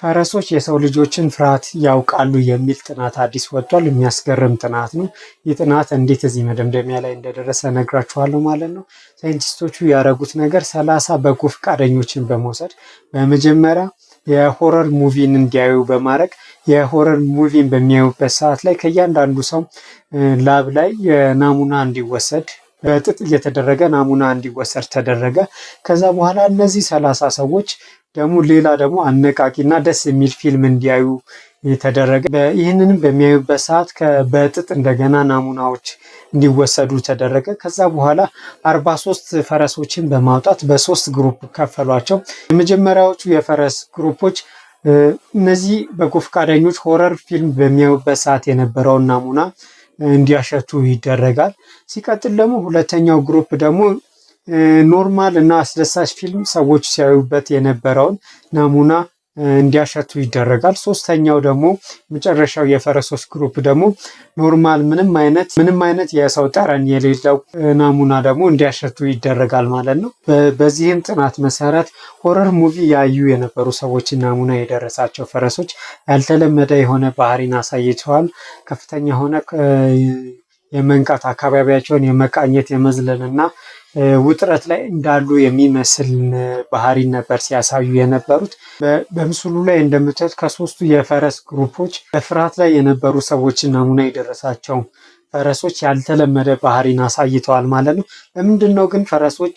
ፈረሶች የሰው ልጆችን ፍርሃት ያውቃሉ የሚል ጥናት አዲስ ወጥቷል። የሚያስገርም ጥናት ነው። ይህ ጥናት እንዴት እዚህ መደምደሚያ ላይ እንደደረሰ ነግራችኋለሁ ማለት ነው። ሳይንቲስቶቹ ያደረጉት ነገር 30 በጎ ፈቃደኞችን በመውሰድ በመጀመሪያ የሆረር ሙቪን እንዲያዩ በማድረግ የሆረር ሙቪን በሚያዩበት ሰዓት ላይ ከእያንዳንዱ ሰው ላብ ላይ ናሙና እንዲወሰድ በጥጥ እየተደረገ ናሙና እንዲወሰድ ተደረገ። ከዛ በኋላ እነዚህ 30 ሰዎች ሌላ ደግሞ አነቃቂና ደስ የሚል ፊልም እንዲያዩ ተደረገ። ይህንንም በሚያዩበት ሰዓት በጥጥ እንደገና ናሙናዎች እንዲወሰዱ ተደረገ። ከዛ በኋላ 43 ፈረሶችን በማውጣት በሶስት ግሩፕ ከፈሏቸው። የመጀመሪያዎቹ የፈረስ ግሩፖች እነዚህ በጎ ፈቃደኞች ሆረር ፊልም በሚያዩበት ሰዓት የነበረውን ናሙና እንዲያሸቱ ይደረጋል። ሲቀጥል ደግሞ ሁለተኛው ግሩፕ ደግሞ ኖርማል እና አስደሳች ፊልም ሰዎች ሲያዩበት የነበረውን ናሙና እንዲያሸቱ ይደረጋል። ሶስተኛው ደግሞ መጨረሻው የፈረሶች ግሩፕ ደግሞ ኖርማል ምንም አይነት የሰው ጠረን የሌለው ናሙና ደግሞ እንዲያሸቱ ይደረጋል ማለት ነው። በዚህም ጥናት መሰረት ሆረር ሙቪ ያዩ የነበሩ ሰዎች ናሙና የደረሳቸው ፈረሶች ያልተለመደ የሆነ ባህሪን አሳይተዋል። ከፍተኛ የሆነ የመንቃት አካባቢያቸውን የመቃኘት የመዝለል እና ውጥረት ላይ እንዳሉ የሚመስል ባህሪ ነበር ሲያሳዩ የነበሩት። በምስሉ ላይ እንደምታዩት ከሶስቱ የፈረስ ግሩፖች በፍርሃት ላይ የነበሩ ሰዎች ናሙና የደረሳቸው ፈረሶች ያልተለመደ ባህሪን አሳይተዋል ማለት ነው። ለምንድን ነው ግን ፈረሶች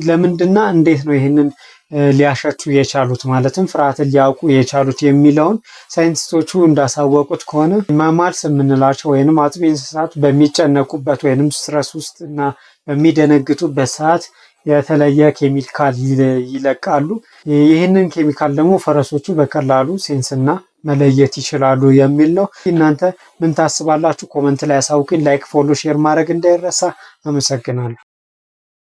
ለምንድንና እንዴት ነው ይህንን ሊያሸቱ የቻሉት ማለትም ፍርሃትን ሊያውቁ የቻሉት የሚለውን ሳይንቲስቶቹ እንዳሳወቁት ከሆነ ማማልስ የምንላቸው ወይንም አጥቢ እንስሳት በሚጨነቁበት ወይንም ስትረስ ውስጥ እና በሚደነግጡበት ሰዓት የተለየ ኬሚካል ይለቃሉ። ይህንን ኬሚካል ደግሞ ፈረሶቹ በቀላሉ ሴንስና መለየት ይችላሉ የሚል ነው። እናንተ ምን ታስባላችሁ? ኮመንት ላይ አሳውቁኝ። ላይክ፣ ፎሎ፣ ሼር ማድረግ እንዳይረሳ። አመሰግናለሁ።